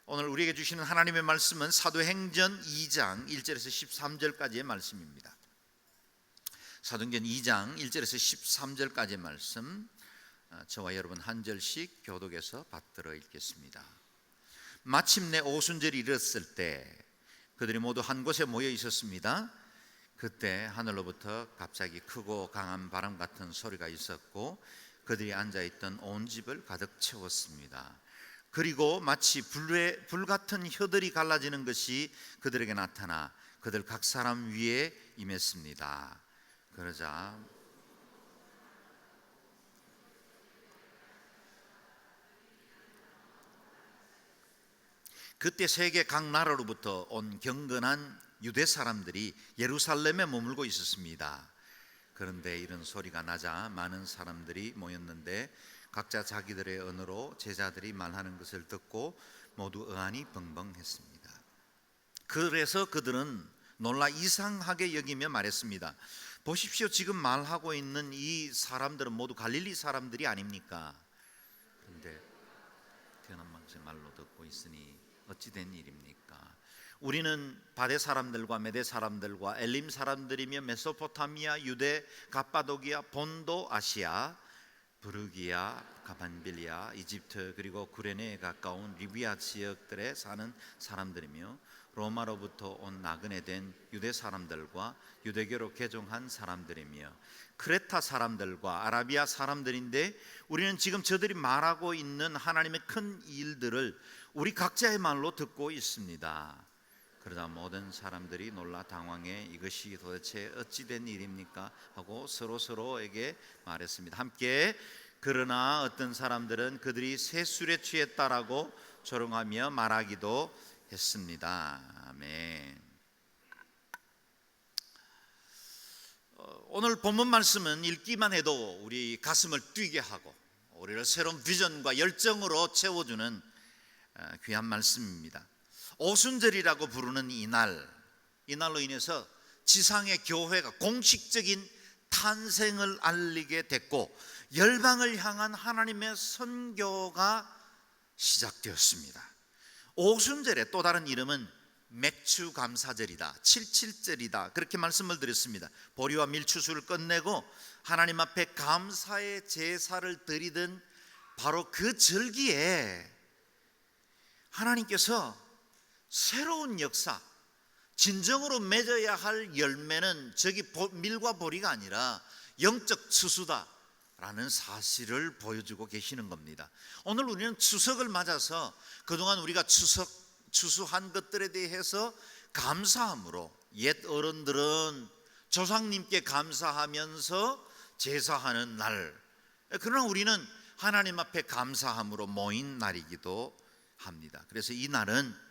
오늘 우리에게 주시는 하나님의 말씀은 사도행전 2장 1절에서 13절까지의 말씀입니다. 사도행전 2장 1절에서 13절까지의 말씀, 저와 여러분 한 절씩 교독해서 받들어 읽겠습니다. 마침내 오순절이 이르렀을 때 그들이 모두 한 곳에 모여 있었습니다. 그때 하늘로부터 갑자기 크고 강한 바람 같은 소리가 있었고 그들이 앉아있던 온 집을 가득 채웠습니다. 그리고 마치 불 같은 혀들이 갈라지는 것이 그들에게 나타나 그들 각 사람 위에 임했습니다. 그러자 그때 세계 각 나라로부터 온 경건한 유대 사람들이 예루살렘에 머물고 있었습니다. 그런데 이런 소리가 나자 많은 사람들이 모였는데 각자 자기들의 언어로 제자들이 말하는 것을 듣고 모두 의안이 벙벙했습니다. 그래서 그들은 놀라 이상하게 여기며 말했습니다. 보십시오, 지금 말하고 있는 이 사람들은 모두 갈릴리 사람들이 아닙니까? 그런데 태어난 방식 말로 듣고 있으니 어찌 된 일입니까? 우리는 바데 사람들과 메데 사람들과 엘림 사람들이며 메소포타미아, 유대, 갑바도기아, 본도, 아시아, 부르기아, 가반빌리아, 이집트 그리고 구레네에 가까운 리비아 지역들에 사는 사람들이며 로마로부터 온 나그네 된 유대 사람들과 유대교로 개종한 사람들이며 크레타 사람들과 아라비아 사람들인데 우리는 지금 저들이 말하고 있는 하나님의 큰 일들을 우리 각자의 말로 듣고 있습니다. 그러자 모든 사람들이 놀라 당황해 이것이 도대체 어찌 된 일입니까? 하고 서로에게 말했습니다. 함께 그러나 어떤 사람들은 그들이 새술에 취했다라고 조롱하며 말하기도 했습니다. 아멘. 오늘 본문 말씀은 읽기만 해도 우리 가슴을 뛰게 하고 우리를 새로운 비전과 열정으로 채워주는 귀한 말씀입니다. 오순절이라고 부르는 이날로 인해서 지상의 교회가 공식적인 탄생을 알리게 됐고 열방을 향한 하나님의 선교가 시작되었습니다. 오순절의 또 다른 이름은 맥추감사절이다, 칠칠절이다, 그렇게 말씀을 드렸습니다. 보리와 밀추수를 끝내고 하나님 앞에 감사의 제사를 드리던 바로 그 절기에 하나님께서 새로운 역사, 진정으로 맺어야 할 열매는 저기 밀과 보리가 아니라 영적 추수다라는 사실을 보여주고 계시는 겁니다. 오늘 우리는 추석을 맞아서 그동안 우리가 추수한 것들에 대해서 감사함으로, 옛 어른들은 조상님께 감사하면서 제사하는 날, 그러나 우리는 하나님 앞에 감사함으로 모인 날이기도 합니다. 그래서 이 날은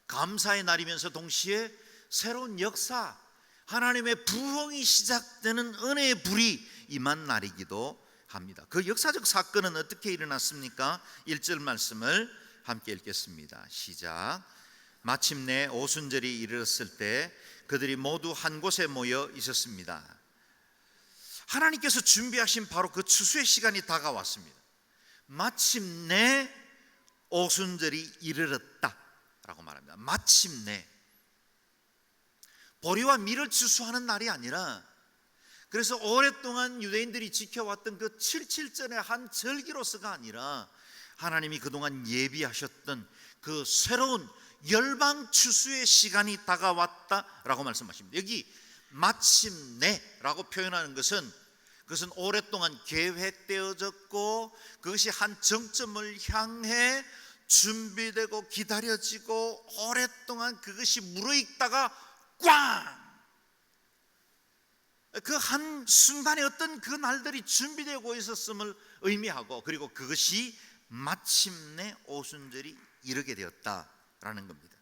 감사의 날이면서 동시에 새로운 역사, 하나님의 부흥이 시작되는 은혜의 불이 임한 날이기도 합니다. 그 역사적 사건은 어떻게 일어났습니까? 1절 말씀을 함께 읽겠습니다. 시작. 마침내 오순절이 이르렀을 때 그들이 모두 한 곳에 모여 있었습니다. 하나님께서 준비하신 바로 그 추수의 시간이 다가왔습니다. 마침내 오순절이 이르렀다 라고 말합니다. 마침내 보리와 밀을 추수하는 날이 아니라, 그래서 오랫동안 유대인들이 지켜왔던 그 77절의 한 절기로서가 아니라 하나님이 그동안 예비하셨던 그 새로운 열방 추수의 시간이 다가왔다라고 말씀하십니다. 여기 마침내라고 표현하는 것은 그것은 오랫동안 계획되어졌고 그것이 한 정점을 향해 준비되고 기다려지고 오랫동안 그것이 무르익다가 꽝! 그 한 순간에 어떤 그 날들이 준비되고 있었음을 의미하고, 그리고 그것이 마침내 오순절이 이르게 되었다라는 겁니다.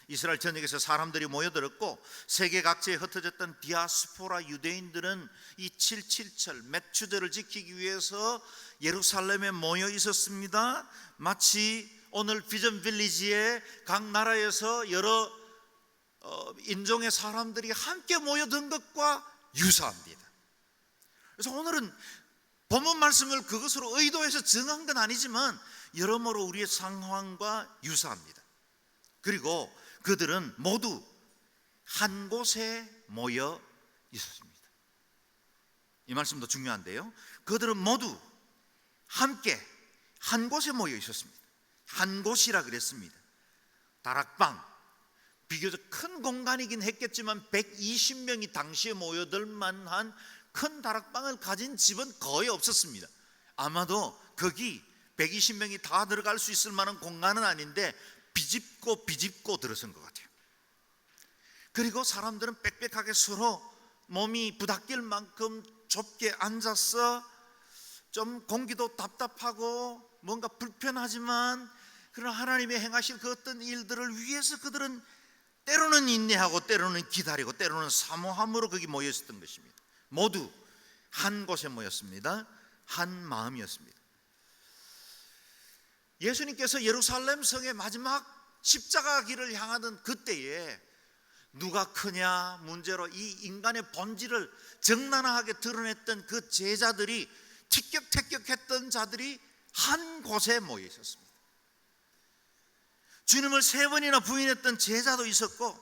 이스라엘 전역에서 사람들이 모여들었고 세계 각지에 흩어졌던 디아스포라 유대인들은 이 777 맥추절을 지키기 위해서 예루살렘에 모여 있었습니다. 마치 오늘 비전 빌리지에 각 나라에서 여러 인종의 사람들이 함께 모여든 것과 유사합니다. 그래서 오늘은 본문 말씀을 그것으로 의도해서 정한 건 아니지만 여러모로 우리의 상황과 유사합니다. 그리고 그들은 모두 한 곳에 모여 있었습니다. 이 말씀도 중요한데요, 그들은 모두 함께 한 곳에 모여 있었습니다. 한 곳이라 그랬습니다. 다락방, 비교적 큰 공간이긴 했겠지만 120명이 당시에 모여들 만한 큰 다락방을 가진 집은 거의 없었습니다. 아마도 거기 120명이 다 들어갈 수 있을 만한 공간은 아닌데 비집고 들어선 것 같아요. 그리고 사람들은 빽빽하게 서로 몸이 부닥칠 만큼 좁게 앉아서 좀 공기도 답답하고 뭔가 불편하지만 그런 하나님의 행하실 그 어떤 일들을 위해서 그들은 때로는 인내하고 때로는 기다리고 때로는 사모함으로 거기 모여 있었던 것입니다. 모두 한 곳에 모였습니다. 한 마음이었습니다. 예수님께서 예루살렘 성의 마지막 십자가 길을 향하던 그때에 누가 크냐 문제로 이 인간의 본질을 적나라하게 드러냈던 그 제자들이, 티격태격했던 자들이 한 곳에 모여 있었습니다. 주님을 3번이나 부인했던 제자도 있었고,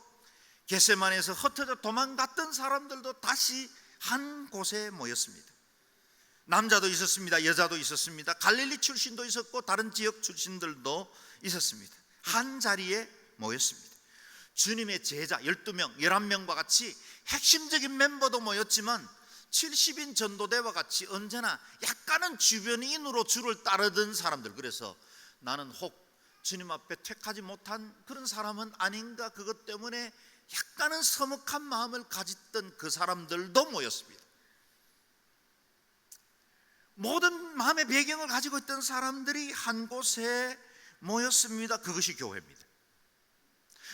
겟세마네에서 흩어져 도망갔던 사람들도 다시 한 곳에 모였습니다. 남자도 있었습니다. 여자도 있었습니다. 갈릴리 출신도 있었고 다른 지역 출신들도 있었습니다. 한 자리에 모였습니다. 주님의 제자 12명, 11명과 같이 핵심적인 멤버도 모였지만 70인 전도대와 같이 언제나 약간은 주변인으로 주를 따르던 사람들, 그래서 나는 혹 주님 앞에 택하지 못한 그런 사람은 아닌가, 그것 때문에 약간은 서먹한 마음을 가졌던 그 사람들도 모였습니다. 모든 마음의 배경을 가지고 있던 사람들이 한 곳에 모였습니다. 그것이 교회입니다.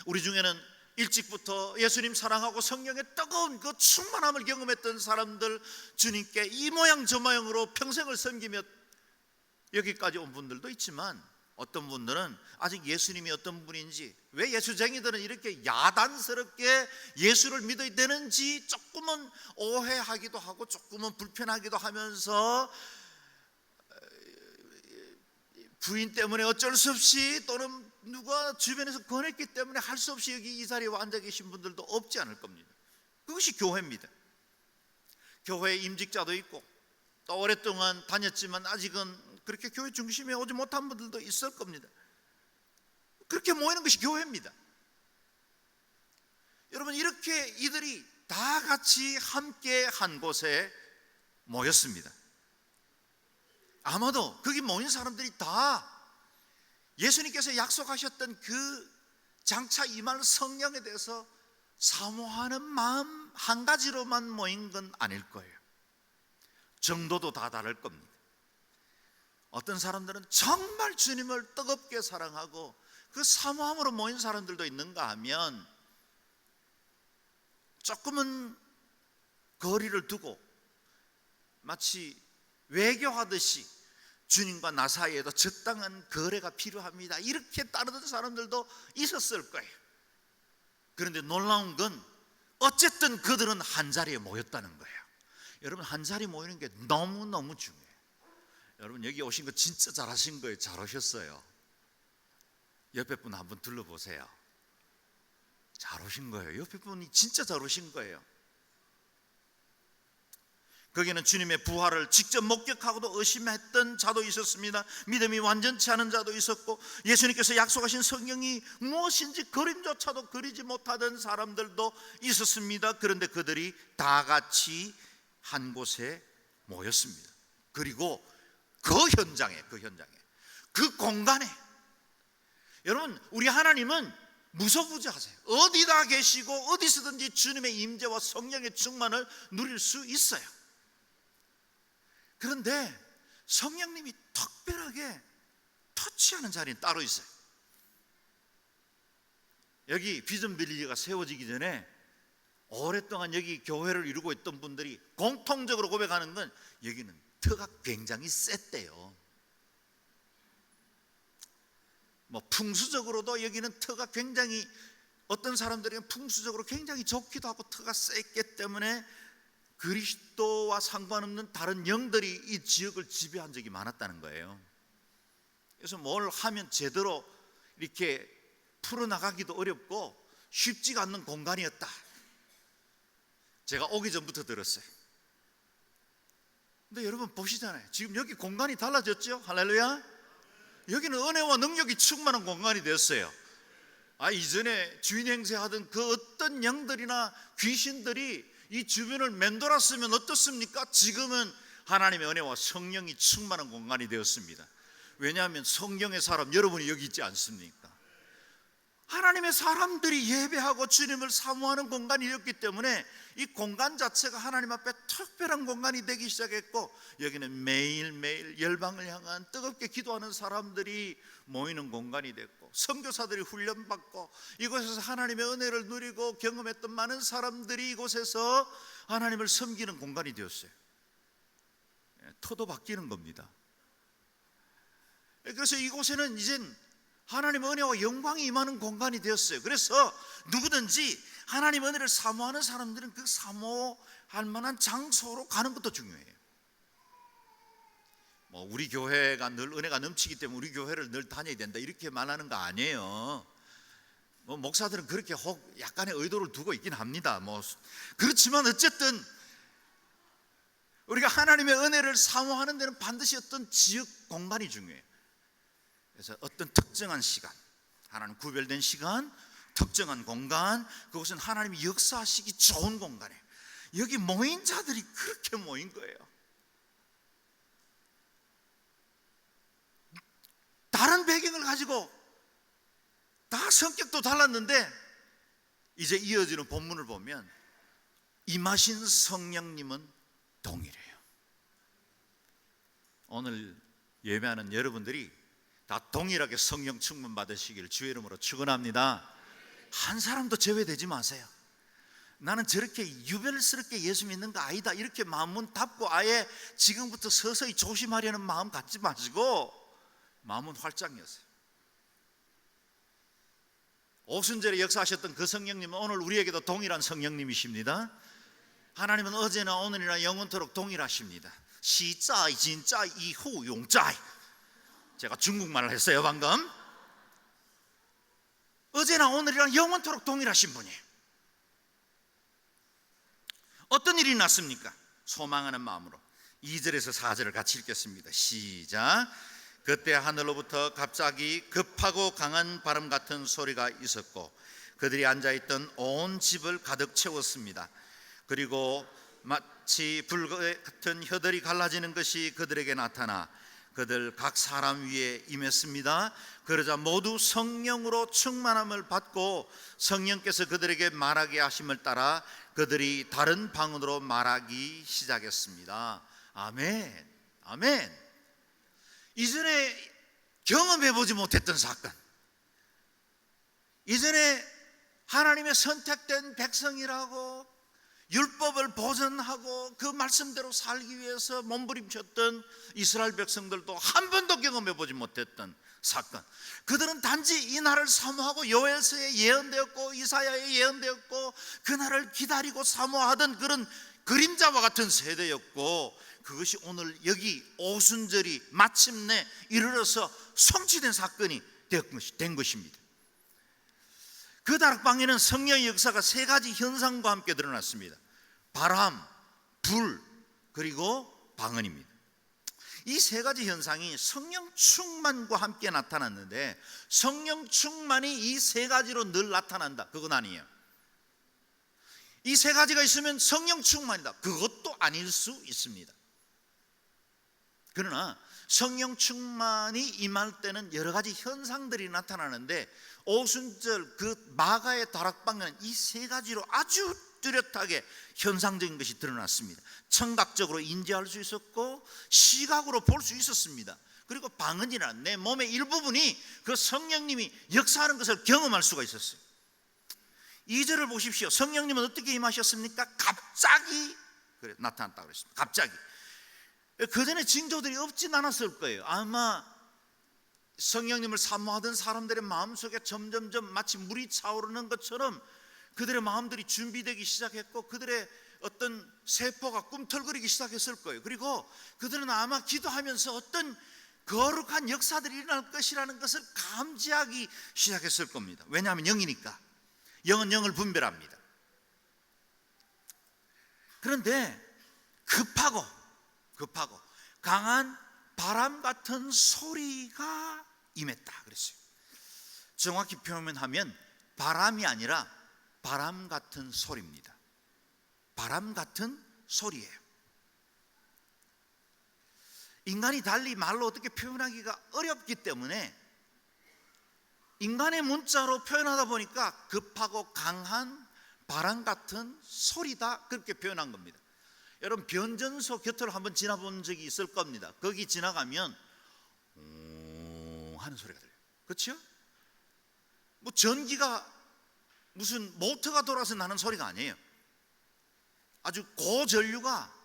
우리 중에는 일찍부터 예수님 사랑하고 성령의 뜨거운 그 충만함을 경험했던 사람들, 주님께 이 모양 저 모양으로 평생을 섬기며 여기까지 온 분들도 있지만, 어떤 분들은 아직 예수님이 어떤 분인지, 왜 예수쟁이들은 이렇게 야단스럽게 예수를 믿어야 되는지 조금은 오해하기도 하고 조금은 불편하기도 하면서 부인 때문에 어쩔 수 없이, 또는 누가 주변에서 권했기 때문에 할 수 없이 여기 이 자리에 앉아 계신 분들도 없지 않을 겁니다. 그것이 교회입니다. 교회에 임직자도 있고 또 오랫동안 다녔지만 아직은 그렇게 교회 중심에 오지 못한 분들도 있을 겁니다. 그렇게 모이는 것이 교회입니다. 여러분, 이렇게 이들이 다 같이 함께 한 곳에 모였습니다. 아마도 거기 모인 사람들이 다 예수님께서 약속하셨던 그 장차 임할 성령에 대해서 사모하는 마음 한 가지로만 모인 건 아닐 거예요. 정도도 다 다를 겁니다. 어떤 사람들은 정말 주님을 뜨겁게 사랑하고 그 사모함으로 모인 사람들도 있는가 하면 조금은 거리를 두고 마치 외교하듯이 주님과 나 사이에도 적당한 거래가 필요합니다, 이렇게 따르던 사람들도 있었을 거예요. 그런데 놀라운 건 어쨌든 그들은 한 자리에 모였다는 거예요. 여러분, 한 자리에 모이는 게 너무너무 중요해요. 여러분, 여기 오신 거 진짜 잘하신 거예요. 잘 오셨어요. 옆에 분 한번 둘러보세요. 잘 오신 거예요. 옆에 분이 진짜 잘 오신 거예요. 거기는 주님의 부활을 직접 목격하고도 의심했던 자도 있었습니다. 믿음이 완전치 않은 자도 있었고, 예수님께서 약속하신 성경이 무엇인지 그림조차도 그리지 못하던 사람들도 있었습니다. 그런데 그들이 다 같이 한 곳에 모였습니다. 그리고 그 현장에, 그 공간에, 여러분, 우리 하나님은 무소부지하세요. 어디다 계시고 어디서든지 주님의 임재와 성령의 충만을 누릴 수 있어요. 그런데 성령님이 특별하게 터치하는 자리는 따로 있어요. 여기 비전 빌리지가 세워지기 전에 오랫동안 여기 교회를 이루고 있던 분들이 공통적으로 고백하는 건, 여기는 터가 굉장히 셌대요. 뭐 풍수적으로도 여기는 터가 굉장히, 어떤 사람들은 풍수적으로 굉장히 좋기도 하고 터가 셌기 때문에 그리스도와 상관없는 다른 영들이 이 지역을 지배한 적이 많았다는 거예요. 그래서 뭘 하면 제대로 이렇게 풀어나가기도 어렵고 쉽지가 않는 공간이었다. 제가 오기 전부터 들었어요. 근데 여러분 보시잖아요. 지금 여기 공간이 달라졌죠? 할렐루야. 여기는 은혜와 능력이 충만한 공간이 되었어요. 이전에 주인 행세하던 그 어떤 영들이나 귀신들이 이 주변을 맴돌았으면 어떻습니까? 지금은 하나님의 은혜와 성령이 충만한 공간이 되었습니다. 왜냐하면 성령의 사람 여러분이 여기 있지 않습니까? 하나님의 사람들이 예배하고 주님을 사모하는 공간이 되었기 때문에 이 공간 자체가 하나님 앞에 특별한 공간이 되기 시작했고, 여기는 매일매일 열방을 향한 뜨겁게 기도하는 사람들이 모이는 공간이 됐고, 선교사들이 훈련받고 이곳에서 하나님의 은혜를 누리고 경험했던 많은 사람들이 이곳에서 하나님을 섬기는 공간이 되었어요. 터도 바뀌는 겁니다. 그래서 이곳에는 이젠 하나님의 은혜와 영광이 임하는 공간이 되었어요. 그래서 누구든지 하나님의 은혜를 사모하는 사람들은 그 사모할 만한 장소로 가는 것도 중요해요. 우리 교회가 늘 은혜가 넘치기 때문에 우리 교회를 늘 다녀야 된다 이렇게 말하는 거 아니에요. 목사들은 그렇게 혹 약간의 의도를 두고 있긴 합니다. 그렇지만 어쨌든 우리가 하나님의 은혜를 사모하는 데는 반드시 어떤 지역 공간이 중요해요. 그래서 어떤 특정한 시간, 하나님 구별된 시간, 특정한 공간, 그것은 하나님이 역사하시기 좋은 공간이에요. 여기 모인 자들이 그렇게 모인 거예요. 다른 배경을 가지고 다 성격도 달랐는데 이제 이어지는 본문을 보면 임하신 성령님은 동일해요. 오늘 예배하는 여러분들이 다 동일하게 성령 충만 받으시길 주의 이름으로 축원합니다. 한 사람도 제외되지 마세요. 나는 저렇게 유별스럽게 예수 믿는 거 아니다 이렇게 마음은 닫고 아예 지금부터 서서히 조심하려는 마음 갖지 마시고 마음은 활짝 여세요. 오순절에 역사하셨던 그 성령님은 오늘 우리에게도 동일한 성령님이십니다. 하나님은 어제나 오늘이나 영원토록 동일하십니다. 시자이 진짜이 이후 용자이. 제가 중국말을 했어요 방금. 어제나 오늘이랑 영원토록 동일하신 분이에요. 어떤 일이 났습니까? 소망하는 마음으로 2절에서 4절을 같이 읽겠습니다. 시작. 그때 하늘로부터 갑자기 급하고 강한 바람 같은 소리가 있었고 그들이 앉아있던 온 집을 가득 채웠습니다. 그리고 마치 불 같은 혀들이 갈라지는 것이 그들에게 나타나 그들 각 사람 위에 임했습니다. 그러자 모두 성령으로 충만함을 받고 성령께서 그들에게 말하게 하심을 따라 그들이 다른 방언으로 말하기 시작했습니다. 아멘. 아멘. 이전에 경험해보지 못했던 사건, 이전에 하나님의 선택된 백성이라고 율법을 보존하고 그 말씀대로 살기 위해서 몸부림쳤던 이스라엘 백성들도 한 번도 경험해보지 못했던 사건. 그들은 단지 이 날을 사모하고 요엘서에 예언되었고 이사야에 예언되었고 그 날을 기다리고 사모하던 그런 그림자와 같은 세대였고, 그것이 오늘 여기 오순절이 마침내 이르러서 성취된 사건이 된 것입니다. 그 다락방에는 성령의 역사가 세 가지 현상과 함께 드러났습니다. 바람, 불, 그리고 방언입니다. 이 세 가지 현상이 성령 충만과 함께 나타났는데 성령 충만이 이 세 가지로 늘 나타난다, 그건 아니에요. 이 세 가지가 있으면 성령 충만이다, 그것도 아닐 수 있습니다. 그러나 성령 충만이 임할 때는 여러 가지 현상들이 나타나는데 오순절 그 마가의 다락방에는 이 세 가지로 아주 뚜렷하게 현상적인 것이 드러났습니다. 청각적으로 인지할 수 있었고 시각으로 볼 수 있었습니다. 그리고 방언이라는 내 몸의 일부분이 그 성령님이 역사하는 것을 경험할 수가 있었어요. 2절을 보십시오. 성령님은 어떻게 임하셨습니까? 갑자기 나타났다고 그랬습니다. 갑자기. 그 전에 징조들이 없진 않았을 거예요. 아마 성령님을 사모하던 사람들의 마음속에 점점점 마치 물이 차오르는 것처럼 그들의 마음들이 준비되기 시작했고 그들의 어떤 세포가 꿈틀거리기 시작했을 거예요. 그리고 그들은 아마 기도하면서 어떤 거룩한 역사들이 일어날 것이라는 것을 감지하기 시작했을 겁니다. 왜냐하면 영이니까. 영은 영을 분별합니다. 그런데 급하고 강한 바람 같은 소리가 임했다 그랬어요. 정확히 표현하면 바람이 아니라 바람 같은 소리입니다. 바람 같은 소리예요. 인간이 달리 말로 어떻게 표현하기가 어렵기 때문에 인간의 문자로 표현하다 보니까 급하고 강한 바람 같은 소리다, 그렇게 표현한 겁니다. 여러분, 변전소 곁을 한번 지나본 적이 있을 겁니다. 거기 지나가면 하는 소리가 들려요. 그렇죠? 뭐 전기가 무슨 모터가 돌아서 나는 소리가 아니에요. 아주 고전류가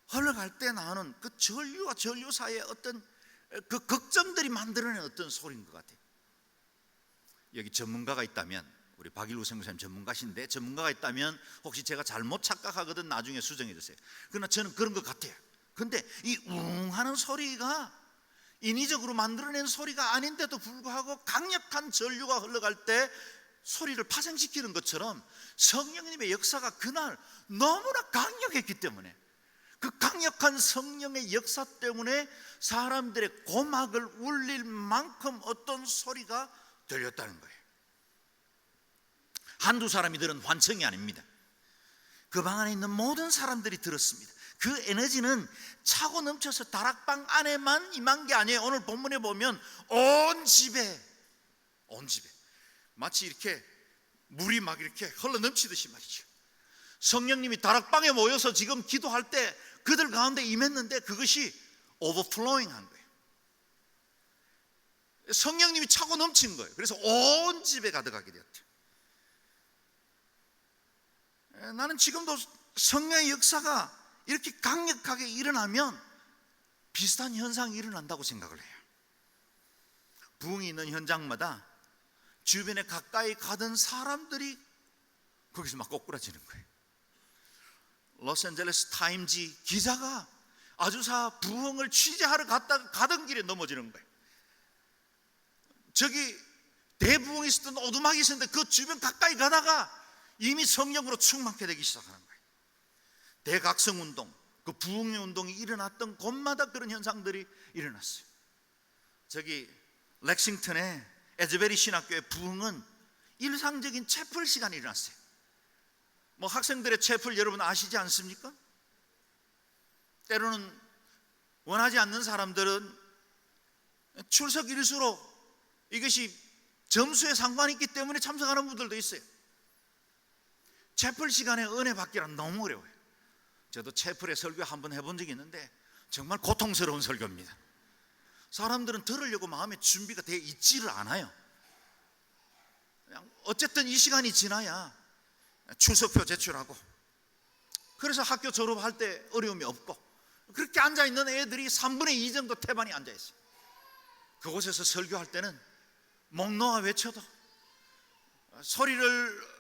흘러갈 때 나는 그 전류와 전류 사이의 어떤 그 극점들이 만들어낸 어떤 소리인 것 같아요. 여기 전문가가 있다면, 우리 박일우 선교사님 전문가신데, 전문가가 있다면 혹시 제가 잘못 착각하거든 나중에 수정해 주세요. 그러나 저는 그런 것 같아요. 근데 이 하는 소리가 인위적으로 만들어낸 소리가 아닌데도 불구하고 강력한 전류가 흘러갈 때 소리를 파생시키는 것처럼 성령님의 역사가 그날 너무나 강력했기 때문에, 그 강력한 성령의 역사 때문에 사람들의 고막을 울릴 만큼 어떤 소리가 들렸다는 거예요. 한두 사람이 들은 환청이 아닙니다. 그 방 안에 있는 모든 사람들이 들었습니다. 그 에너지는 차고 넘쳐서 다락방 안에만 임한 게 아니에요. 오늘 본문에 보면 온 집에 마치 이렇게 물이 막 이렇게 흘러 넘치듯이 말이죠. 성령님이 다락방에 모여서 지금 기도할 때 그들 가운데 임했는데 그것이 오버플로잉 한 거예요. 성령님이 차고 넘친 거예요. 그래서 온 집에 가득하게 되었대요. 나는 지금도 성령의 역사가 이렇게 강력하게 일어나면 비슷한 현상이 일어난다고 생각을 해요. 부흥이 있는 현장마다 주변에 가까이 가던 사람들이 거기서 막 꼬꾸라지는 거예요. 로스앤젤레스 타임지 기자가 아주사 부흥을 취재하러 가던 길에 넘어지는 거예요. 저기 대부흥이 있었던 오두막이 있었는데 그 주변 가까이 가다가 이미 성령으로 충만케 되기 시작하는 거예요. 대각성운동, 그 부흥의 운동이 일어났던 곳마다 그런 현상들이 일어났어요. 저기 렉싱턴의 에즈베리 신학교의 부흥은 일상적인 채플 시간이 일어났어요. 뭐 학생들의 채플 여러분 아시지 않습니까? 때로는 원하지 않는 사람들은 출석일수록 이것이 점수에 상관이 있기 때문에 참석하는 분들도 있어요. 채플 시간에 은혜 받기란 너무 어려워요. 저도 채플에 설교 한번 해본 적이 있는데 정말 고통스러운 설교입니다. 사람들은 들으려고 마음의 준비가 돼 있지를 않아요. 그냥 어쨌든 이 시간이 지나야 출석표 제출하고, 그래서 학교 졸업할 때 어려움이 없고, 그렇게 앉아있는 애들이 3분의 2 정도 태반이 앉아있어요. 그곳에서 설교할 때는 목 놓아 외쳐도, 소리를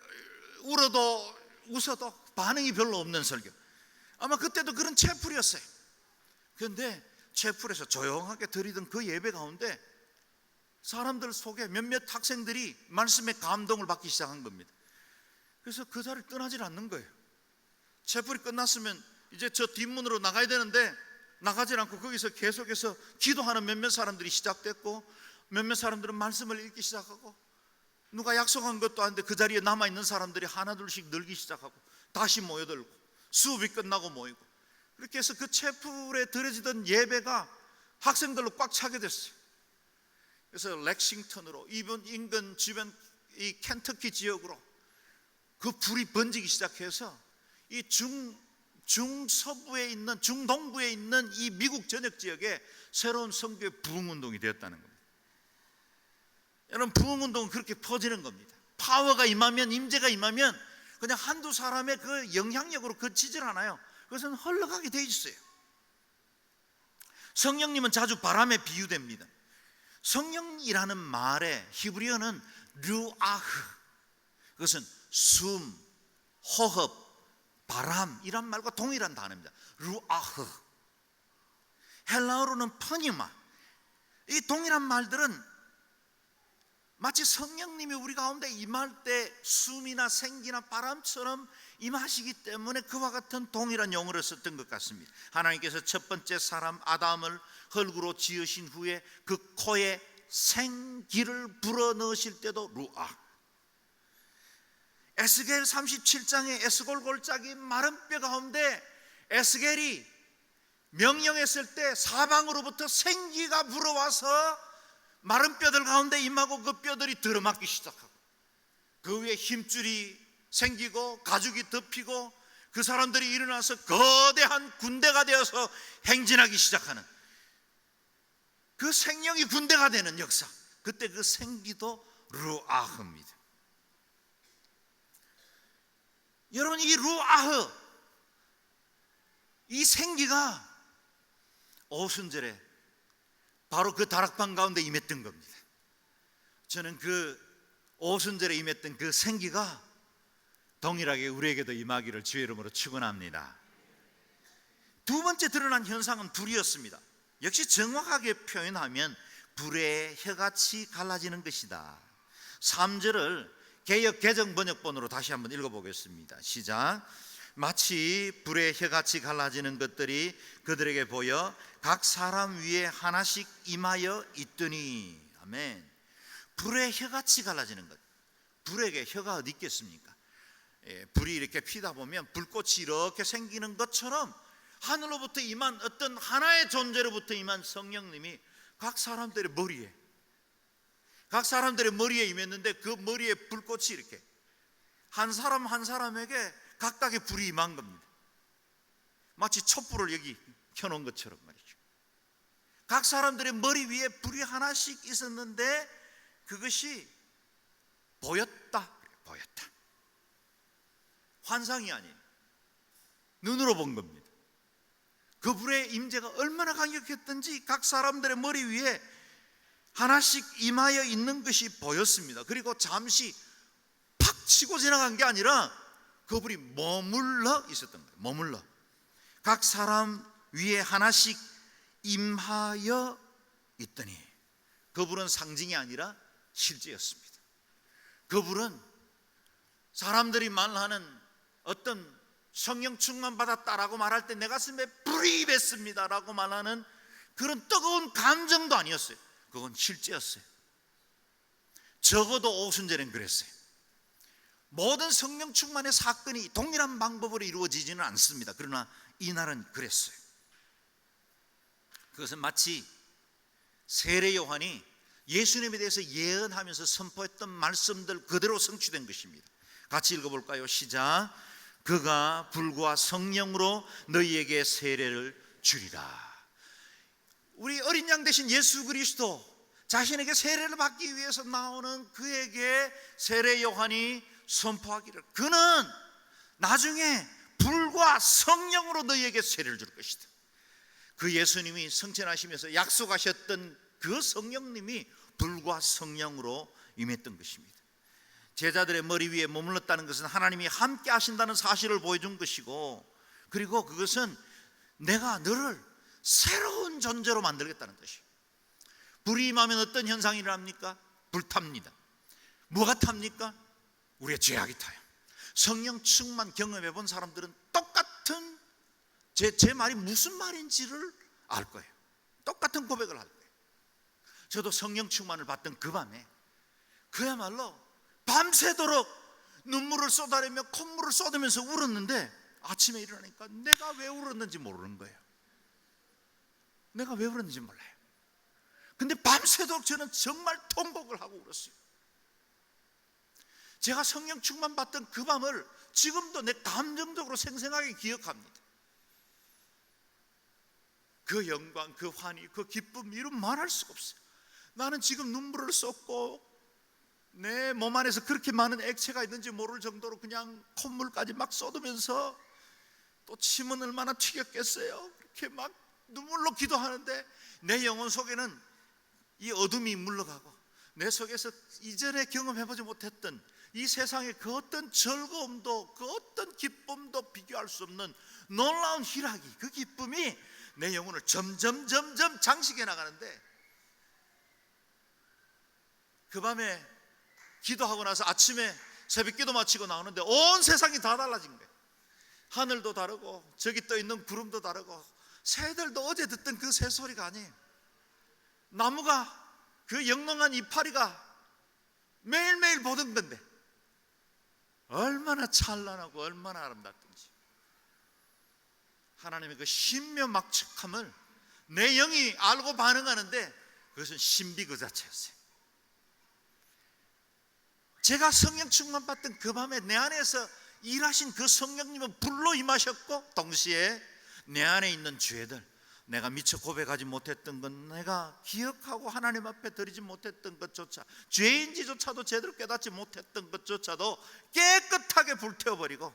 울어도 웃어도 반응이 별로 없는 설교. 아마 그때도 그런 채플이었어요. 그런데 채플에서 조용하게 드리던 그 예배 가운데 사람들 속에 몇몇 학생들이 말씀의 감동을 받기 시작한 겁니다. 그래서 그 자리를 떠나질 않는 거예요. 채플이 끝났으면 이제 저 뒷문으로 나가야 되는데 나가질 않고 거기서 계속해서 기도하는 몇몇 사람들이 시작됐고, 몇몇 사람들은 말씀을 읽기 시작하고, 누가 약속한 것도 아닌데 그 자리에 남아있는 사람들이 하나둘씩 늘기 시작하고 다시 모여들고 수업이 끝나고 모이고, 그렇게 해서 그 채플에 드려지던 예배가 학생들로 꽉 차게 됐어요. 그래서 렉싱턴으로 인근 주변 이 켄터키 지역으로 그 불이 번지기 시작해서 이 중서부에 있는, 중동부에 있는 이 미국 전역 지역에 새로운 선교의 부흥운동이 되었다는 겁니다. 여러분, 부흥운동은 그렇게 퍼지는 겁니다. 파워가 임하면, 임재가 임하면 그냥 한두 사람의 그 영향력으로 그치질 않아요. 그것은 흘러가게 돼 있어요. 성령님은 자주 바람에 비유됩니다. 성령이라는 말의 히브리어는 르아흐, 그것은 숨, 호흡, 바람 이란 말과 동일한 단어입니다. 르아흐. 헬라어로는 푸니마, 이 동일한 말들은 마치 성령님이 우리 가운데 임할 때 숨이나 생기나 바람처럼 임하시기 때문에 그와 같은 동일한 용어를 썼던 것 같습니다. 하나님께서 첫 번째 사람 아담을 흙으로 지으신 후에 그 코에 생기를 불어넣으실 때도 루아, 에스겔 37장의 에스골 골짜기 마른 뼈 가운데 에스겔이 명령했을 때 사방으로부터 생기가 불어와서 마른 뼈들 가운데 임하고 그 뼈들이 들어맞기 시작하고 그 위에 힘줄이 생기고 가죽이 덮이고 그 사람들이 일어나서 거대한 군대가 되어서 행진하기 시작하는 그 생명이 군대가 되는 역사, 그때 그 생기도 루아흐입니다. 여러분, 이 루아흐, 이 생기가 오순절에 바로 그 다락방 가운데 임했던 겁니다. 저는 그 오순절에 임했던 그 생기가 동일하게 우리에게도 임하기를 주의 이름으로 축원합니다. 두 번째 드러난 현상은 불이었습니다. 역시 정확하게 표현하면 불의 혀같이 갈라지는 것이다. 3절을 개역 개정 번역본으로 다시 한번 읽어보겠습니다. 시작. 마치 불의 혀같이 갈라지는 것들이 그들에게 보여 각 사람 위에 하나씩 임하여 있더니. 아멘. 불의 혀같이 갈라지는 것. 불에게 혀가 어디 있겠습니까? 불이 이렇게 피다 보면 불꽃이 이렇게 생기는 것처럼 하늘로부터 임한 어떤 하나의 존재로부터 임한 성령님이 각 사람들의 머리에 임했는데 그 머리에 불꽃이 이렇게 한 사람 한 사람에게 각각의 불이 임한 겁니다. 마치 촛불을 여기 켜놓은 것처럼 말이죠. 각 사람들의 머리 위에 불이 하나씩 있었는데 그것이 보였다. 환상이 아닌 눈으로 본 겁니다. 그 불의 임재가 얼마나 강력했던지 각 사람들의 머리 위에 하나씩 임하여 있는 것이 보였습니다. 그리고 잠시 팍 치고 지나간 게 아니라 그 불이 머물러 있었던 거예요. 머물러 각 사람 위에 하나씩 임하여 있더니 그 불은 상징이 아니라 실제였습니다. 그 불은 사람들이 말하는 어떤 성령 충만 받았다라고 말할 때 내 가슴에 불이 임했습니다라고 말하는 그런 뜨거운 감정도 아니었어요. 그건 실제였어요. 적어도 오순절엔 그랬어요. 모든 성령 충만의 사건이 동일한 방법으로 이루어지지는 않습니다. 그러나 이날은 그랬어요. 그것은 마치 세례 요한이 예수님에 대해서 예언하면서 선포했던 말씀들 그대로 성취된 것입니다. 같이 읽어볼까요? 시작. 그가 불과 성령으로 너희에게 세례를 주리라. 우리 어린 양 되신 예수 그리스도 자신에게 세례를 받기 위해서 나오는 그에게 세례 요한이 선포하기를 그는 나중에 불과 성령으로 너희에게 세례를 줄 것이다. 그 예수님이 성천하시면서 약속하셨던 그 성령님이 불과 성령으로 임했던 것입니다. 제자들의 머리 위에 머물렀다는 것은 하나님이 함께 하신다는 사실을 보여준 것이고, 그리고 그것은 내가 너를 새로운 존재로 만들겠다는 것이에요. 불이 임하면 어떤 현상이 일어납니까? 불탑니다. 뭐가 탑니까? 우리의 죄악이 타요. 성령 충만 경험해 본 사람들은 똑같은 제 말이 무슨 말인지를 알 거예요. 똑같은 고백을 할 거예요. 저도 성령 충만을 받던 그 밤에 그야말로 밤새도록 눈물을 쏟아내며 콧물을 쏟으면서 울었는데 아침에 일어나니까 내가 왜 울었는지 모르는 거예요. 내가 왜 울었는지 몰라요. 근데 밤새도록 저는 정말 통곡을 하고 울었어요. 제가 성령 충만 받던 그 밤을 지금도 내 감정적으로 생생하게 기억합니다. 그 영광, 그 환희, 그 기쁨 이름 말할 수가 없어요. 나는 지금 눈물을 쏟고 내 몸 안에서 그렇게 많은 액체가 있는지 모를 정도로 그냥 콧물까지 막 쏟으면서 또 침은 얼마나 튀겼겠어요. 그렇게 막 눈물로 기도하는데 내 영혼 속에는 이 어둠이 물러가고 내 속에서 이전에 경험해보지 못했던 이 세상의 그 어떤 즐거움도 그 어떤 기쁨도 비교할 수 없는 놀라운 희락이, 그 기쁨이 내 영혼을 점점 장식해 나가는데 그 밤에 기도하고 나서 아침에 새벽 기도 마치고 나오는데 온 세상이 다 달라진 거예요. 하늘도 다르고 저기 떠 있는 구름도 다르고 새들도 어제 듣던 그 새소리가 아니에요. 나무가 그 영롱한 이파리가 매일매일 보던 건데 얼마나 찬란하고 얼마나 아름답든지 하나님의 그 신묘막측함을 내 영이 알고 반응하는데 그것은 신비 그 자체였어요. 제가 성령 충만 받던 그 밤에 내 안에서 일하신 그 성령님은 불로 임하셨고 동시에 내 안에 있는 죄들, 내가 미처 고백하지 못했던 것, 내가 기억하고 하나님 앞에 드리지 못했던 것조차, 죄인지조차도 제대로 깨닫지 못했던 것조차도 깨끗하게 불태워버리고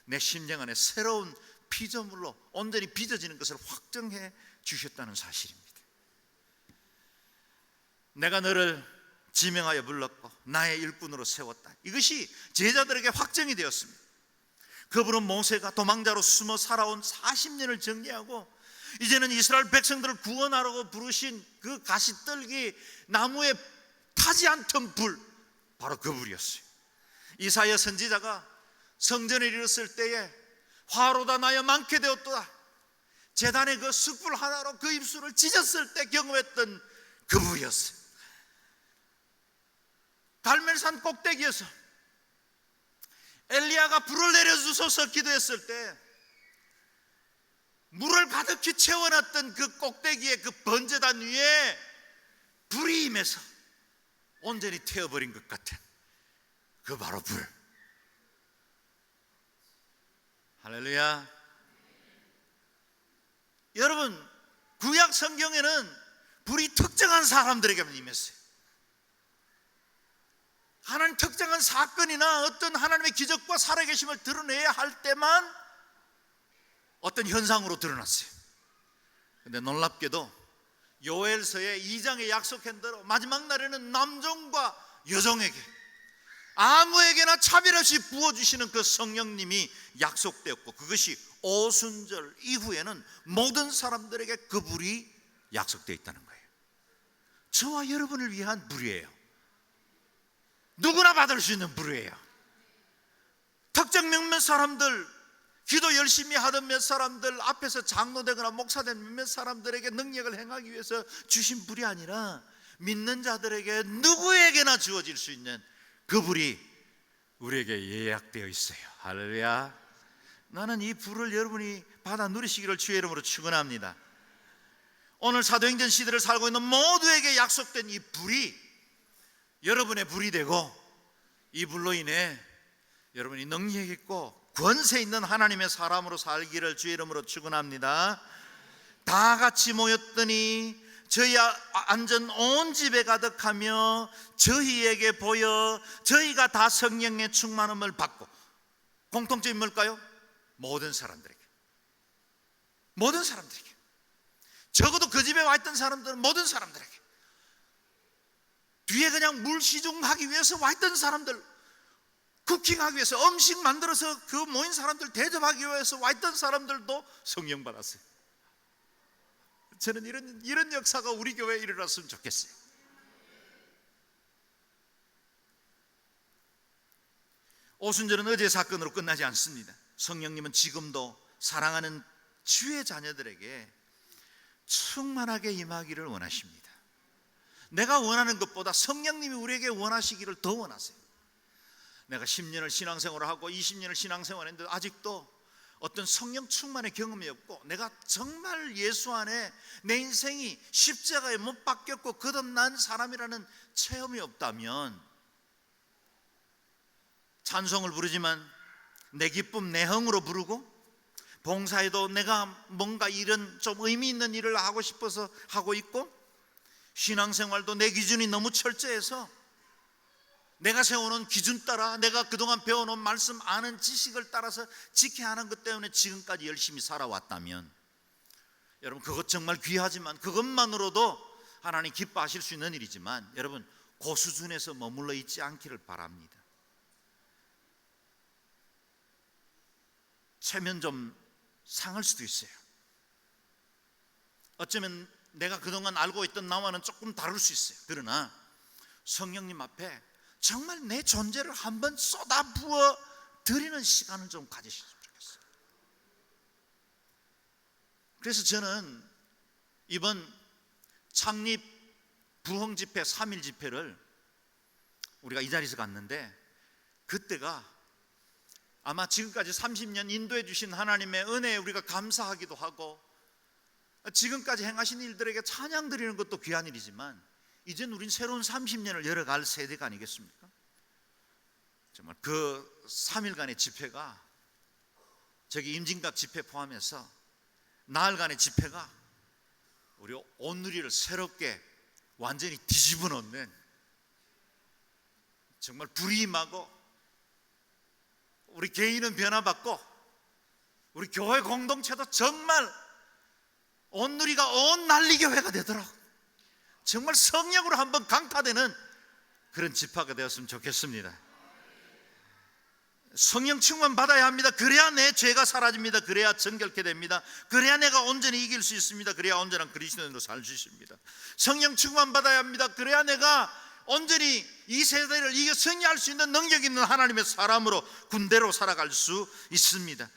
내 심령 안에 새로운 피조물로 온전히 빚어지는 것을 확정해 주셨다는 사실입니다. 내가 너를 지명하여 불렀고 나의 일꾼으로 세웠다. 이것이 제자들에게 확정이 되었습니다. 그분은 모세가 도망자로 숨어 살아온 40년을 정리하고 이제는 이스라엘 백성들을 구원하라고 부르신 그 가시떨기 나무에 타지 않던 불, 바로 그 불이었어요. 이사야 선지자가 성전에 이르렀을 때에 화로다 나여 많게 되었도다, 제단의 그 숯불 하나로 그 입술을 찢었을 때 경험했던 그 불이었어요. 갈멜산 꼭대기에서 엘리야가 불을 내려주소서 기도했을 때 물을 가득히 채워놨던 그 꼭대기에 그 번제단 위에 불이 임해서 온전히 태워버린 것 같은 그 바로 불. 할렐루야. 여러분, 구약 성경에는 불이 특정한 사람들에게만 임했어요. 하나님 특정한 사건이나 어떤 하나님의 기적과 살아계심을 드러내야 할 때만 어떤 현상으로 드러났어요. 그런데 놀랍게도 요엘서의 2장에 약속한 대로 마지막 날에는 남종과 여종에게 아무에게나 차별 없이 부어주시는 그 성령님이 약속되었고, 그것이 오순절 이후에는 모든 사람들에게 그 불이 약속되어 있다는 거예요. 저와 여러분을 위한 불이에요. 누구나 받을 수 있는 불이에요. 특정 몇몇 사람들, 기도 열심히 하던 몇 사람들 앞에서 장로되거나 목사된 몇몇 사람들에게 능력을 행하기 위해서 주신 불이 아니라 믿는 자들에게 누구에게나 주어질 수 있는 그 불이 우리에게 예약되어 있어요. 할렐루야. 나는 이 불을 여러분이 받아 누리시기를 주의 이름으로 축원합니다. 오늘 사도행전 시대를 살고 있는 모두에게 약속된 이 불이 여러분의 불이 되고, 이 불로 인해 여러분이 능력 있고 권세 있는 하나님의 사람으로 살기를 주의 이름으로 축원합니다. 다 같이 모였더니 저희 앉은 온 집에 가득하며 저희에게 보여 저희가 다 성령의 충만함을 받고, 공통점이 뭘까요? 모든 사람들에게, 모든 사람들에게, 적어도 그 집에 와 있던 사람들은 모든 사람들에게, 뒤에 그냥 물 시중하기 위해서 와 있던 사람들, 쿠킹하기 위해서 음식 만들어서 그 모인 사람들 대접하기 위해서 와 있던 사람들도 성령 받았어요. 저는 이런 역사가 우리 교회에 일어났으면 좋겠어요. 오순절은 어제 사건으로 끝나지 않습니다. 성령님은 지금도 사랑하는 주의 자녀들에게 충만하게 임하기를 원하십니다. 내가 원하는 것보다 성령님이 우리에게 원하시기를 더 원하세요. 내가 10년을 신앙생활을 하고 20년을 신앙생활을 했는데 아직도 어떤 성령 충만의 경험이 없고, 내가 정말 예수 안에 내 인생이 십자가에 못 박혔고 거듭난 사람이라는 체험이 없다면, 찬송을 부르지만 내 기쁨 내 흥으로 부르고, 봉사에도 내가 뭔가 이런 좀 의미 있는 일을 하고 싶어서 하고 있고, 신앙생활도 내 기준이 너무 철저해서 내가 세워놓은 기준 따라, 내가 그동안 배워놓은 말씀 아는 지식을 따라서 지켜야 하는 것 때문에 지금까지 열심히 살아왔다면, 여러분, 그것 정말 귀하지만 그것만으로도 하나님 기뻐하실 수 있는 일이지만, 여러분, 그 수준에서 머물러 있지 않기를 바랍니다. 체면 좀 상할 수도 있어요. 어쩌면 내가 그동안 알고 있던 나와는 조금 다를 수 있어요. 그러나 성령님 앞에 정말 내 존재를 한번 쏟아부어 드리는 시간을 좀 가지셨으면 좋겠어요. 그래서 저는 이번 창립 부흥 집회 3일 집회를 우리가 이 자리에서 갔는데, 그때가 아마 지금까지 30년 인도해 주신 하나님의 은혜에 우리가 감사하기도 하고, 지금까지 행하신 일들에게 찬양 드리는 것도 귀한 일이지만, 이젠 우린 새로운 30년을 열어갈 세대가 아니겠습니까? 정말 그 3일간의 집회가, 저기 임진각 집회 포함해서 나흘간의 집회가 우리 온누리를 새롭게 완전히 뒤집어 놓는, 정말 불이 임하고 우리 개인은 변화받고 우리 교회 공동체도 정말 온누리가 온 난리교회가 되도록 정말 성령으로 한번 강타되는 그런 집회가 되었으면 좋겠습니다. 성령 충만 받아야 합니다. 그래야 내 죄가 사라집니다. 그래야 정결케 됩니다. 그래야 내가 온전히 이길 수 있습니다. 그래야 온전한 그리스도인으로 살 수 있습니다. 성령 충만 받아야 합니다. 그래야 내가 온전히 이 세대를 이겨 승리할 수 있는 능력 있는 하나님의 사람으로, 군대로 살아갈 수 있습니다.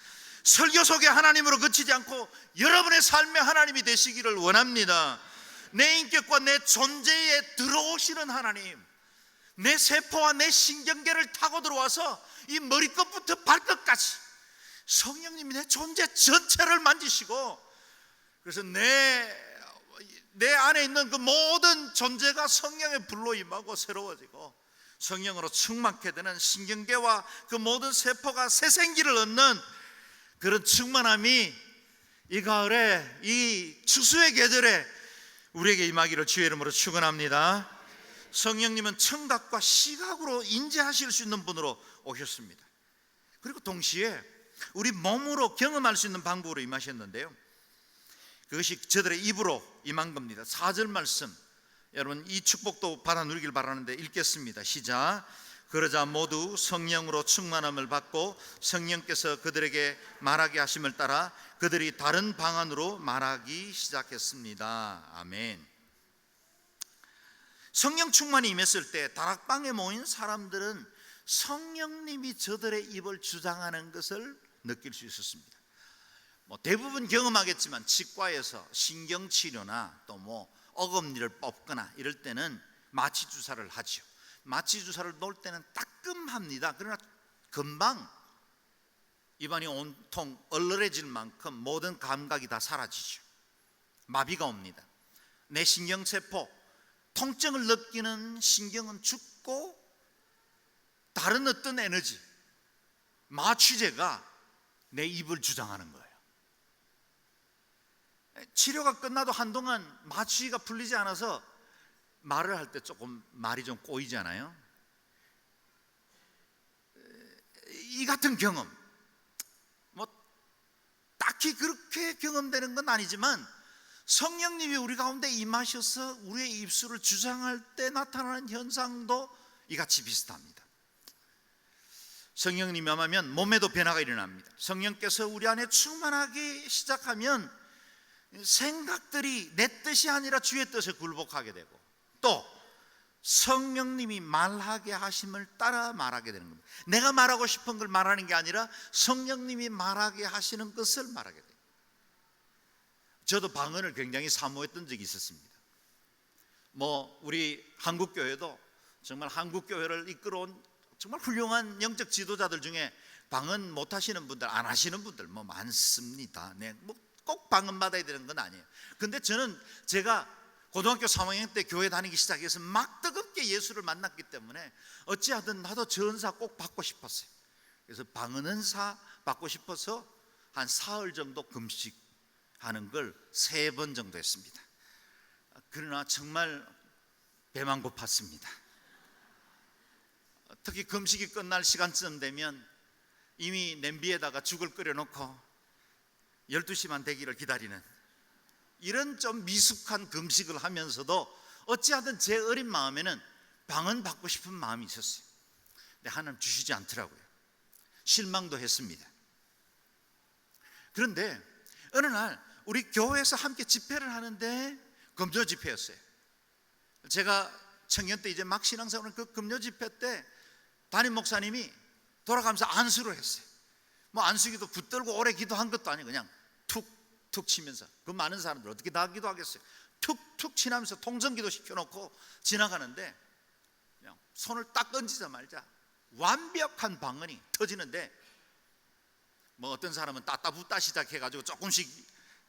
설교 속에 하나님으로 그치지 않고 여러분의 삶의 하나님이 되시기를 원합니다. 내 인격과 내 존재에 들어오시는 하나님, 내 세포와 내 신경계를 타고 들어와서 이 머리끝부터 발끝까지 성령님이 내 존재 전체를 만지시고, 그래서 내 안에 있는 그 모든 존재가 성령의 불로 임하고 새로워지고 성령으로 충만케 되는, 신경계와 그 모든 세포가 새 생기를 얻는 그런 충만함이 이 가을에, 이 추수의 계절에 우리에게 임하기를 주의 이름으로 축원합니다. 성령님은 청각과 시각으로 인지하실 수 있는 분으로 오셨습니다. 그리고 동시에 우리 몸으로 경험할 수 있는 방법으로 임하셨는데요, 그것이 저들의 입으로 임한 겁니다. 4절 말씀, 여러분 이 축복도 받아 누리길 바라는데 읽겠습니다. 시작. 그러자 모두 성령으로 충만함을 받고 성령께서 그들에게 말하게 하심을 따라 그들이 다른 방언으로 말하기 시작했습니다. 아멘. 성령 충만이 임했을 때 다락방에 모인 사람들은 성령님이 저들의 입을 주장하는 것을 느낄 수 있었습니다. 대부분 경험하겠지만 치과에서 신경치료나 또 어금니를 뽑거나 이럴 때는 마취 주사를 하죠. 마취 주사를 놓을 때는 따끔합니다. 그러나 금방 입안이 온통 얼얼해질 만큼 모든 감각이 다 사라지죠. 마비가 옵니다. 내 신경세포, 통증을 느끼는 신경은 죽고 다른 어떤 에너지, 마취제가 내 입을 주장하는 거예요. 치료가 끝나도 한동안 마취가 풀리지 않아서 말을 할 때 조금 말이 좀 꼬이잖아요. 이 같은 경험, 딱히 그렇게 경험되는 건 아니지만 성령님이 우리 가운데 임하셔서 우리의 입술을 주장할 때 나타나는 현상도 이같이 비슷합니다. 성령님이 임하면 몸에도 변화가 일어납니다. 성령께서 우리 안에 충만하기 시작하면 생각들이 내 뜻이 아니라 주의 뜻에 굴복하게 되고, 또 성령님이 말하게 하심을 따라 말하게 되는 겁니다. 내가 말하고 싶은 걸 말하는 게 아니라 성령님이 말하게 하시는 것을 말하게 돼요. 저도 방언을 굉장히 사모했던 적이 있었습니다. 우리 한국교회도 정말 한국교회를 이끌어온 정말 훌륭한 영적 지도자들 중에 방언 못 하시는 분들, 안 하시는 분들 많습니다. 꼭 방언 받아야 되는 건 아니에요. 근데 저는 제가 고등학교 3학년 때 교회 다니기 시작해서 막 뜨겁게 예수를 만났기 때문에 어찌하든 나도 저 은사 꼭 받고 싶었어요. 그래서 방언 은사 받고 싶어서 한 사흘 정도 금식하는 걸 3번 정도 했습니다. 그러나 정말 배만 고팠습니다. 특히 금식이 끝날 시간쯤 되면 이미 냄비에다가 죽을 끓여놓고 12시만 되기를 기다리는 이런 좀 미숙한 금식을 하면서도 어찌하든 제 어린 마음에는 방언 받고 싶은 마음이 있었어요. 근데 하나님 주시지 않더라고요. 실망도 했습니다. 그런데 어느 날 우리 교회에서 함께 집회를 하는데 금요 집회였어요. 제가 청년 때 이제 막 신앙생활 그 금요 집회 때 담임 목사님이 돌아가면서 안수를 했어요. 뭐 안수기도 붙들고 오래 기도한 것도 아니고 그냥 툭툭 치면서, 그 많은 사람들 어떻게 다 기도하겠어요. 툭툭 치면서 통성기도 시켜놓고 지나가는데 그냥 손을 딱 얹자마자 완벽한 방언이 터지는데, 뭐 어떤 사람은 따따붙다 시작해가지고 조금씩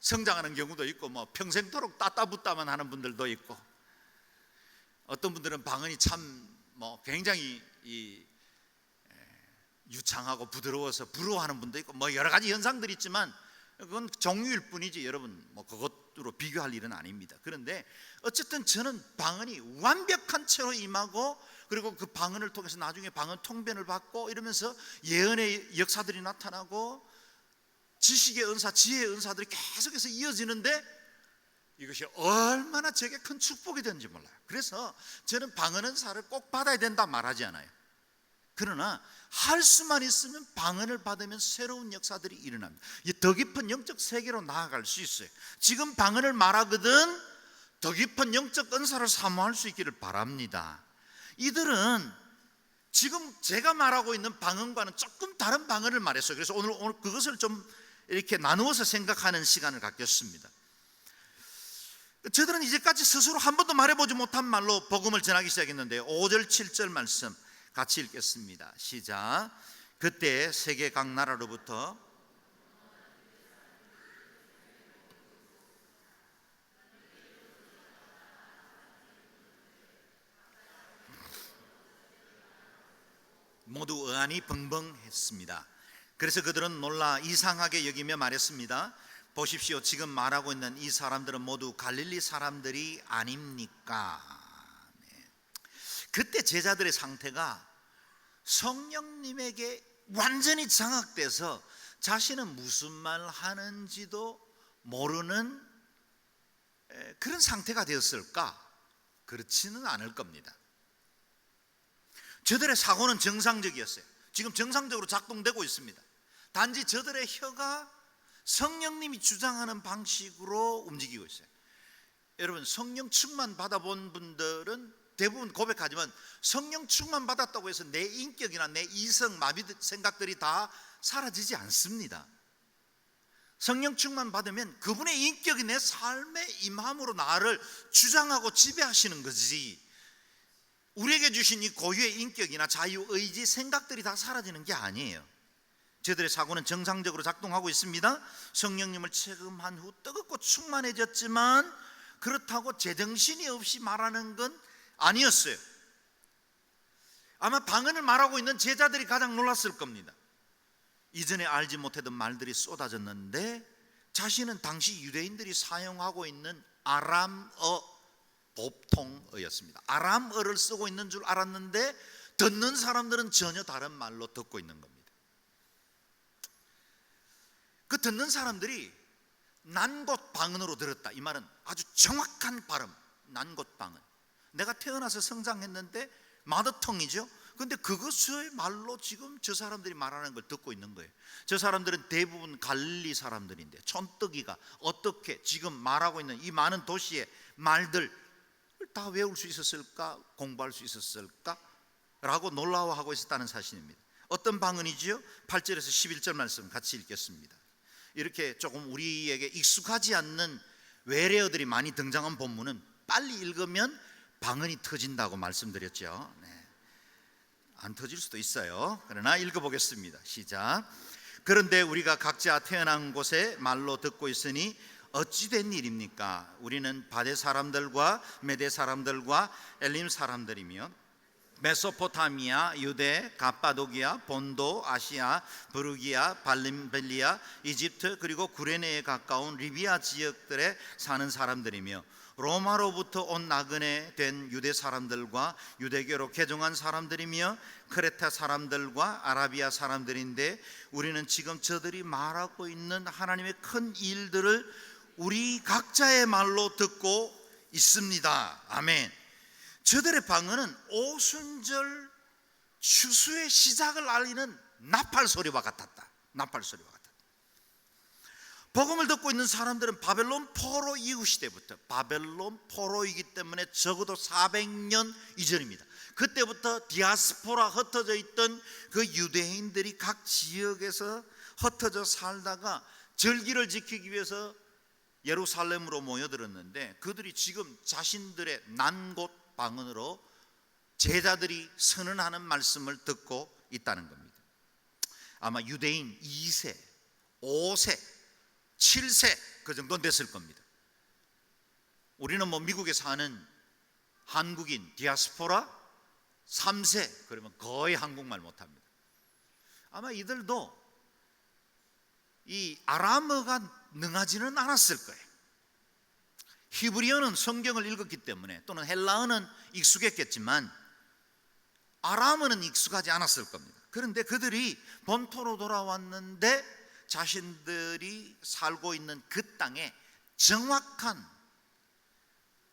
성장하는 경우도 있고, 뭐 평생도록 따따붙다만 하는 분들도 있고, 어떤 분들은 방언이 참 뭐 굉장히 유창하고 부드러워서 부러워하는 분도 있고, 뭐 여러 가지 현상들이 있지만 그건 종류일 뿐이지 여러분 뭐 그것으로 비교할 일은 아닙니다. 그런데 어쨌든 저는 방언이 완벽한 채로 임하고, 그리고 그 방언을 통해서 나중에 방언 통변을 받고 이러면서 예언의 역사들이 나타나고 지식의 은사, 지혜의 은사들이 계속해서 이어지는데, 이것이 얼마나 제게 큰 축복이 되는지 몰라요. 그래서 저는 방언 은사를 꼭 받아야 된다 말하지 않아요. 그러나 할 수만 있으면 방언을 받으면 새로운 역사들이 일어납니다. 더 깊은 영적 세계로 나아갈 수 있어요. 지금 방언을 말하거든 더 깊은 영적 은사를 사모할 수 있기를 바랍니다. 이들은 지금 제가 말하고 있는 방언과는 조금 다른 방언을 말했어요. 그래서 오늘 그것을 좀 이렇게 나누어서 생각하는 시간을 갖겠습니다. 저들은 이제까지 스스로 한 번도 말해보지 못한 말로 복음을 전하기 시작했는데, 5절 7절 말씀 같이 읽겠습니다. 시작. 그때 세계 각 나라로부터 모두 의안이 벙벙했습니다. 그래서 그들은 놀라 이상하게 여기며 말했습니다. 보십시오, 지금 말하고 있는 이 사람들은 모두 갈릴리 사람들이 아닙니까? 네. 그때 제자들의 상태가 성령님에게 완전히 장악돼서 자신은 무슨 말 하는지도 모르는 그런 상태가 되었을까? 그렇지는 않을 겁니다. 저들의 사고는 정상적이었어요. 지금 정상적으로 작동되고 있습니다. 단지 저들의 혀가 성령님이 주장하는 방식으로 움직이고 있어요. 여러분, 성령 충만 받아본 분들은 대부분 고백하지만 성령 충만 받았다고 해서 내 인격이나 내 이성, 마비 생각들이 다 사라지지 않습니다. 성령 충만 받으면 그분의 인격이 내 삶에 임함으로 나를 주장하고 지배하시는 거지, 우리에게 주신 이 고유의 인격이나 자유의지, 생각들이 다 사라지는 게 아니에요. 저들의 사고는 정상적으로 작동하고 있습니다. 성령님을 체험한 후 뜨겁고 충만해졌지만 그렇다고 제정신이 없이 말하는 건 아니었어요. 아마 방언을 말하고 있는 제자들이 가장 놀랐을 겁니다. 이전에 알지 못했던 말들이 쏟아졌는데 자신은 당시 유대인들이 사용하고 있는 아람어 보통어였습니다. 아람어를 쓰고 있는 줄 알았는데 듣는 사람들은 전혀 다른 말로 듣고 있는 겁니다. 그 듣는 사람들이 난곳 방언으로 들었다, 이 말은 아주 정확한 발음, 난곳 방언. 내가 태어나서 성장했는데 마더텅이죠. 그런데 그것의 말로 지금 저 사람들이 말하는 걸 듣고 있는 거예요. 저 사람들은 대부분 갈릴리 사람들인데 촌뜨기가 어떻게 지금 말하고 있는 이 많은 도시의 말들 다 외울 수 있었을까, 공부할 수 있었을까 라고 놀라워하고 있었다는 사실입니다. 어떤 방언이지요? 8절에서 11절 말씀 같이 읽겠습니다. 이렇게 조금 우리에게 익숙하지 않는 외래어들이 많이 등장한 본문은 빨리 읽으면 방언이 터진다고 말씀드렸죠. 네. 안 터질 수도 있어요. 그러나 읽어보겠습니다. 시작. 그런데 우리가 각자 태어난 곳에 말로 듣고 있으니 어찌 된 일입니까? 우리는 바데 사람들과 메데 사람들과 엘림 사람들이며 메소포타미아, 유대, 갑바도기아, 본도, 아시아, 부르기아, 발림벨리아, 이집트 그리고 구레네에 가까운 리비아 지역들에 사는 사람들이며 로마로부터 온 나그네 된 유대 사람들과 유대교로 개종한 사람들이며 크레타 사람들과 아라비아 사람들인데 우리는 지금 저들이 말하고 있는 하나님의 큰 일들을 우리 각자의 말로 듣고 있습니다. 아멘. 저들의 방언은 오순절 추수의 시작을 알리는 나팔 소리와 같았다. 나팔 소리와 같았다. 복음을 듣고 있는 사람들은 바벨론 포로 이후 시대부터, 바벨론 포로이기 때문에 적어도 400년 이전입니다. 그때부터 디아스포라, 흩어져 있던 그 유대인들이 각 지역에서 흩어져 살다가 절기를 지키기 위해서 예루살렘으로 모여들었는데, 그들이 지금 자신들의 난 곳 방언으로 제자들이 선언하는 말씀을 듣고 있다는 겁니다. 아마 유대인 2세, 5세, 7세 그 정도는 됐을 겁니다. 우리는 뭐 미국에 사는 한국인 디아스포라 3세, 그러면 거의 한국말 못합니다. 아마 이들도 이 아람어가 능하지는 않았을 거예요. 히브리어는 성경을 읽었기 때문에, 또는 헬라어는 익숙했겠지만 아람어는 익숙하지 않았을 겁니다. 그런데 그들이 본토로 돌아왔는데 자신들이 살고 있는 그 땅에 정확한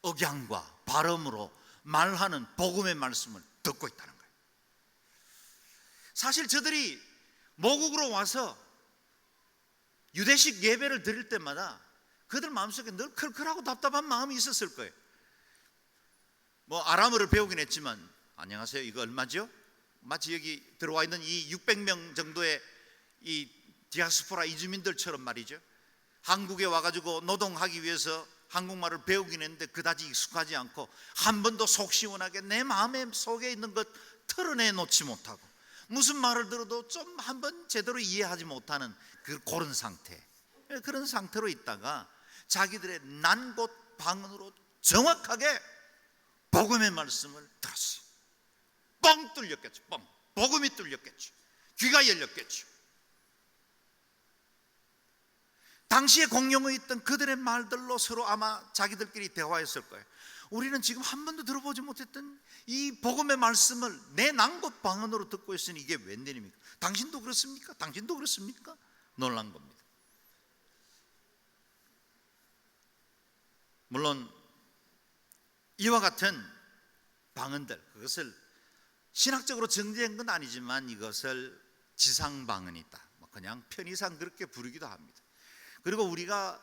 억양과 발음으로 말하는 복음의 말씀을 듣고 있다는 거예요. 사실 저들이 모국으로 와서 유대식 예배를 드릴 때마다 그들 마음속에 늘 클클하고 답답한 마음이 있었을 거예요. 뭐 아람어를 배우긴 했지만, 안녕하세요, 이거 얼마죠? 마치 여기 들어와 있는 이 600명 정도의 이 디아스포라 이주민들처럼 말이죠. 한국에 와가지고 노동하기 위해서 한국말을 배우긴 했는데 그다지 익숙하지 않고, 한 번도 속 시원하게 내 마음의 속에 있는 것 털어내놓지 못하고, 무슨 말을 들어도 좀 한번 제대로 이해하지 못하는 그런 상태, 그런 상태로 있다가 자기들의 난 곳 방언으로 정확하게 복음의 말씀을 들었어요. 뻥 뚫렸겠죠. 뻥. 복음이 뚫렸겠죠. 귀가 열렸겠죠. 당시에 공용어 있던 그들의 말들로 서로 아마 자기들끼리 대화했을 거예요. 우리는 지금 한 번도 들어보지 못했던 이 복음의 말씀을 내 난 곳 방언으로 듣고 있으니 이게 웬일입니까? 당신도 그렇습니까? 당신도 그렇습니까? 놀란 겁니다. 물론 이와 같은 방언들, 그것을 신학적으로 정제한 건 아니지만 이것을 지상방언이다, 그냥 편의상 그렇게 부르기도 합니다. 그리고 우리가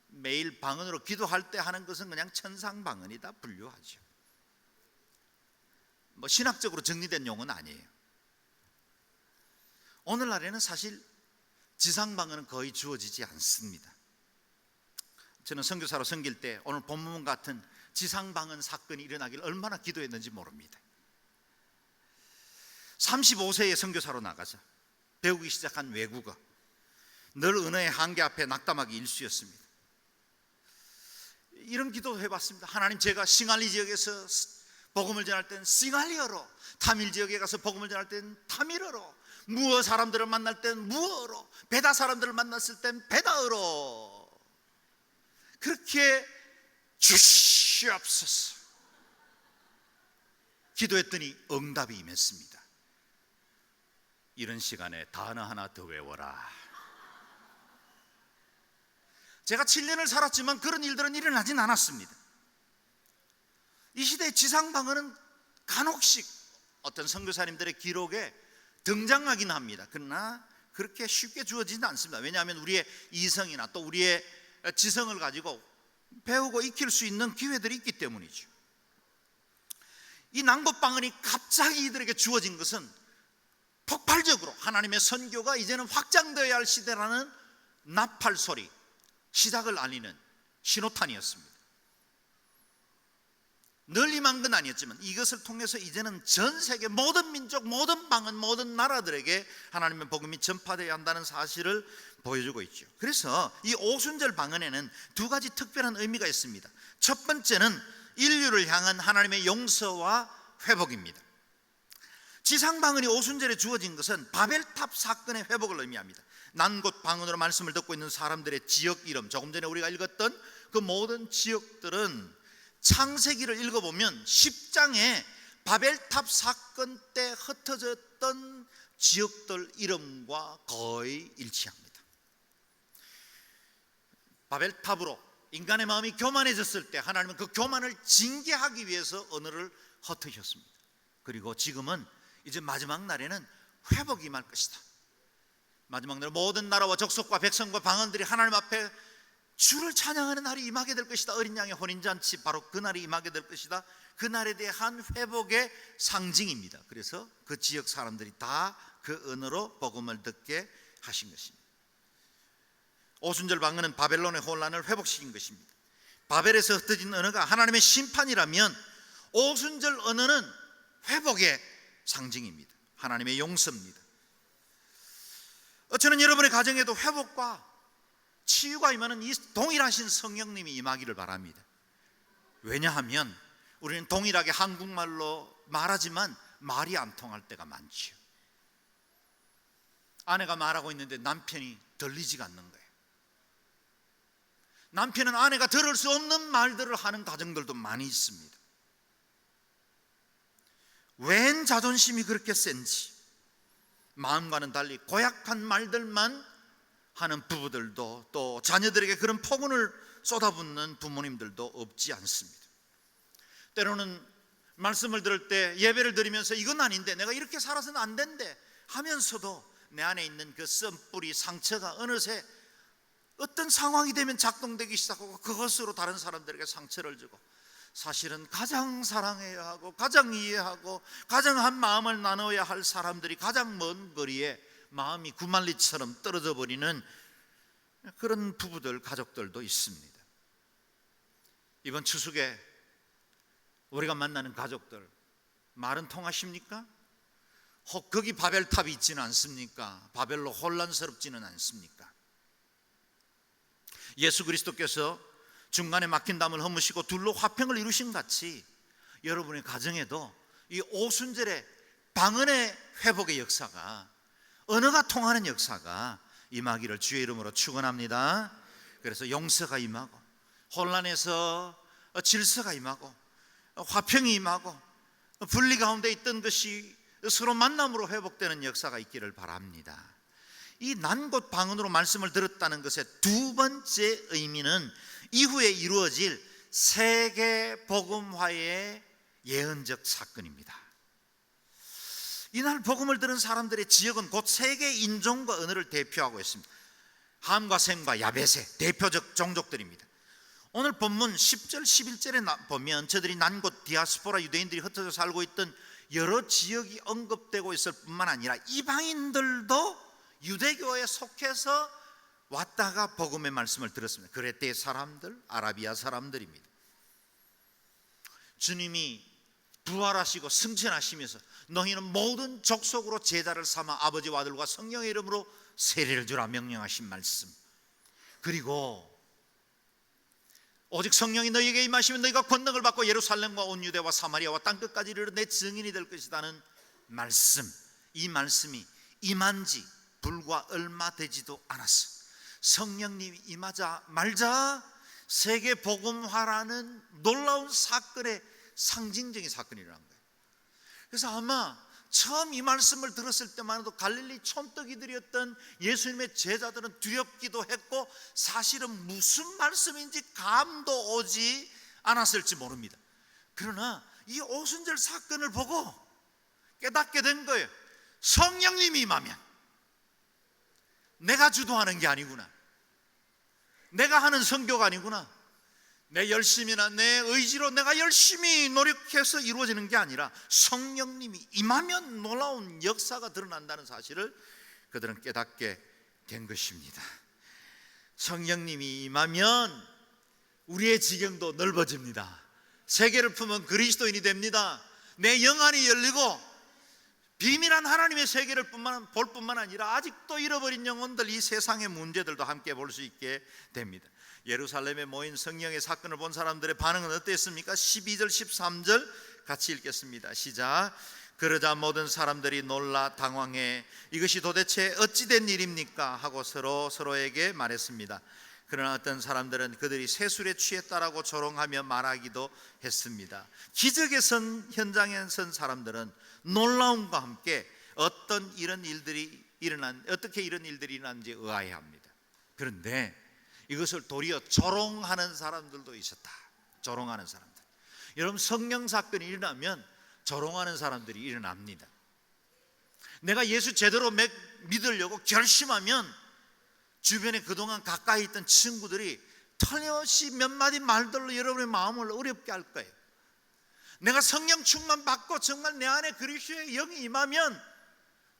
매일 방언으로 기도할 때 하는 것은 그냥 천상방언이다 분류하죠. 뭐 신학적으로 정리된 용어는 아니에요. 오늘날에는 사실 지상방언은 거의 주어지지 않습니다. 저는 선교사로 섬길 때 오늘 본문 같은 지상방언 사건이 일어나길 얼마나 기도했는지 모릅니다. 35세의 선교사로 나가서 배우기 시작한 외국어, 늘 언어의 한계 앞에 낙담하기 일쑤였습니다. 이런 기도도 해봤습니다. 하나님, 제가 싱알리 지역에서 복음을 전할 때는 싱알리어로, 타밀 지역에 가서 복음을 전할 때는 타밀어로, 무어 사람들을 만날 때는 무어로, 베다 사람들을 만났을 때는 베다어로, 그렇게 주시옵소서 기도했더니 응답이 임했습니다. 이런 시간에 단어 하나 더 외워라. 제가 7년을 살았지만 그런 일들은 일어나진 않았습니다. 이 시대의 지상방언은 간혹씩 어떤 선교사님들의 기록에 등장하긴 합니다. 그러나 그렇게 쉽게 주어지진 않습니다. 왜냐하면 우리의 이성이나 또 우리의 지성을 가지고 배우고 익힐 수 있는 기회들이 있기 때문이죠. 이 난곳방언이 갑자기 이들에게 주어진 것은 폭발적으로 하나님의 선교가 이제는 확장되어야 할 시대라는 나팔 소리, 시작을 알리는 신호탄이었습니다. 늘 임한 건 아니었지만 이것을 통해서 이제는 전 세계 모든 민족, 모든 방언, 모든 나라들에게 하나님의 복음이 전파되어야 한다는 사실을 보여주고 있죠. 그래서 이 오순절 방언에는 두 가지 특별한 의미가 있습니다. 첫 번째는 인류를 향한 하나님의 용서와 회복입니다. 지상방언이 오순절에 주어진 것은 바벨탑 사건의 회복을 의미합니다. 난곳 방언으로 말씀을 듣고 있는 사람들의 지역 이름, 조금 전에 우리가 읽었던 그 모든 지역들은 창세기를 읽어보면 10장에 바벨탑 사건 때 흩어졌던 지역들 이름과 거의 일치합니다. 바벨탑으로 인간의 마음이 교만해졌을 때 하나님은 그 교만을 징계하기 위해서 언어를 흩으셨습니다. 그리고 지금은 이제 마지막 날에는 회복이 임할 것이다. 마지막 날 모든 나라와 족속과 백성과 방언들이 하나님 앞에 주를 찬양하는 날이 임하게 될 것이다. 어린 양의 혼인잔치, 바로 그 날이 임하게 될 것이다. 그 날에 대한 회복의 상징입니다. 그래서 그 지역 사람들이 다 그 언어로 복음을 듣게 하신 것입니다. 오순절 방언은 바벨론의 혼란을 회복시킨 것입니다. 바벨에서 흩어진 언어가 하나님의 심판이라면 오순절 언어는 회복의 상징입니다. 하나님의 용서입니다. 저는 여러분의 가정에도 회복과 치유가 임하는 이 동일하신 성령님이 임하기를 바랍니다. 왜냐하면 우리는 동일하게 한국말로 말하지만 말이 안 통할 때가 많지요. 아내가 말하고 있는데 남편이 들리지가 않는 거예요. 남편은 아내가 들을 수 없는 말들을 하는 가정들도 많이 있습니다. 웬 자존심이 그렇게 센지 마음과는 달리 고약한 말들만 하는 부부들도, 또 자녀들에게 그런 폭언을 쏟아붓는 부모님들도 없지 않습니다. 때로는 말씀을 들을 때 예배를 드리면서 이건 아닌데, 내가 이렇게 살아서는 안 된대 하면서도 내 안에 있는 그 썸뿌리 상처가 어느새 어떤 상황이 되면 작동되기 시작하고 그것으로 다른 사람들에게 상처를 주고, 사실은 가장 사랑해야 하고 가장 이해하고 가장 한 마음을 나눠야 할 사람들이 가장 먼 거리에 마음이 구만리처럼 떨어져 버리는 그런 부부들, 가족들도 있습니다. 이번 추석에 우리가 만나는 가족들 말은 통하십니까? 혹 거기 바벨탑이 있지는 않습니까? 바벨로 혼란스럽지는 않습니까? 예수 그리스도께서 중간에 막힌 담을 허무시고 둘로 화평을 이루신 같이 여러분의 가정에도 이 오순절의 방언의 회복의 역사가, 언어가 통하는 역사가 임하기를 주의 이름으로 축원합니다. 그래서 용서가 임하고 혼란에서 질서가 임하고 화평이 임하고 분리 가운데 있던 것이 서로 만남으로 회복되는 역사가 있기를 바랍니다. 이 난곳 방언으로 말씀을 들었다는 것의 두 번째 의미는 이후에 이루어질 세계 복음화의 예언적 사건입니다. 이날 복음을 들은 사람들의 지역은 곧 세계 인종과 언어를 대표하고 있습니다. 함과 셈과 야벳의 대표적 종족들입니다. 오늘 본문 10절 11절에 보면 저들이 난곳 디아스포라 유대인들이 흩어져 살고 있던 여러 지역이 언급되고 있을 뿐만 아니라 이방인들도 유대교에 속해서 왔다가 복음의 말씀을 들었습니다. 그레테 사람들, 아라비아 사람들입니다. 주님이 부활하시고 승천하시면서 너희는 모든 족속으로 제자를 삼아 아버지와 아들과 성령의 이름으로 세례를 주라 명령하신 말씀, 그리고 오직 성령이 너희에게 임하시면 너희가 권능을 받고 예루살렘과 온 유대와 사마리아와 땅끝까지 이르러 내 증인이 될 것이라는 말씀, 이 말씀이 임한 지 불과 얼마 되지도 않았어. 성령님이 임하자 말자 세계 복음화라는 놀라운 사건의 상징적인 사건이 일어난 거예요. 그래서 아마 처음 이 말씀을 들었을 때만 해도 갈릴리 촌뜨기들이었던 예수님의 제자들은 두렵기도 했고 사실은 무슨 말씀인지 감도 오지 않았을지 모릅니다. 그러나 이 오순절 사건을 보고 깨닫게 된 거예요. 성령님이 임하면 내가 주도하는 게 아니구나, 내가 하는 선교가 아니구나, 내 열심이나 내 의지로 내가 열심히 노력해서 이루어지는 게 아니라 성령님이 임하면 놀라운 역사가 드러난다는 사실을 그들은 깨닫게 된 것입니다. 성령님이 임하면 우리의 지경도 넓어집니다. 세계를 품은 그리스도인이 됩니다. 내 영안이 열리고 비밀한 하나님의 세계를 볼 뿐만 아니라 아직도 잃어버린 영혼들, 이 세상의 문제들도 함께 볼 수 있게 됩니다. 예루살렘에 모인 성령의 사건을 본 사람들의 반응은 어땠습니까? 12절 13절 같이 읽겠습니다. 시작. 그러자 모든 사람들이 놀라 당황해 이것이 도대체 어찌된 일입니까? 하고 서로에게 말했습니다. 그러나 어떤 사람들은 그들이 세술에 취했다라고 조롱하며 말하기도 했습니다. 기적의 현장에 선 사람들은 놀라움과 함께 어떻게 이런 일들이 일어났는지 의아해합니다. 그런데 이것을 도리어 조롱하는 사람들도 있었다. 조롱하는 사람들. 여러분, 성령 사건이 일어나면 조롱하는 사람들이 일어납니다. 내가 예수 제대로 믿으려고 결심하면 주변에 그동안 가까이 있던 친구들이 틀림없이 몇 마디 말들로 여러분의 마음을 어렵게 할 거예요. 내가 성령 충만 받고 정말 내 안에 그리스도의 영이 임하면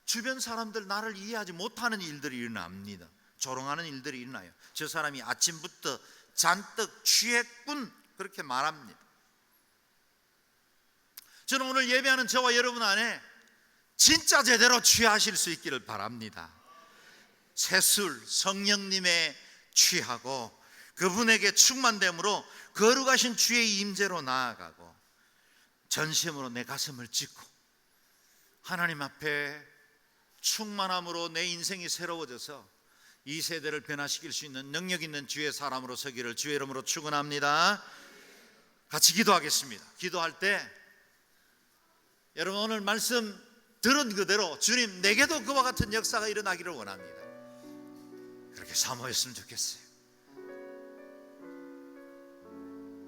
주변 사람들 나를 이해하지 못하는 일들이 일어납니다. 조롱하는 일들이 일어나요. 저 사람이 아침부터 잔뜩 취했군, 그렇게 말합니다. 저는 오늘 예배하는 저와 여러분 안에 진짜 제대로 취하실 수 있기를 바랍니다. 새술 성령님의 취하고 그분에게 충만됨으로 거룩하신 주의 임재로 나아가고 전심으로 내 가슴을 찢고 하나님 앞에 충만함으로 내 인생이 새로워져서 이 세대를 변화시킬 수 있는 능력 있는 주의 사람으로 서기를 주의 이름으로 축원합니다. 같이 기도하겠습니다. 기도할 때 여러분 오늘 말씀 들은 그대로 주님 내게도 그와 같은 역사가 일어나기를 원합니다. 그렇게 사모했으면 좋겠어요.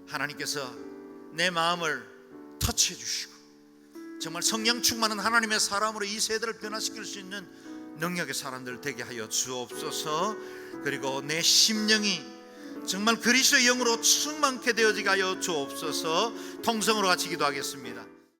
하나님께서 내 마음을 터치해 주시고 정말 성령 충만한 하나님의 사람으로 이 세대를 변화시킬 수 있는 능력의 사람들 되게 하여 주옵소서. 그리고 내 심령이 정말 그리스도의 영으로 충만케 되어지게 하여 주옵소서. 통성으로 같이 기도하겠습니다.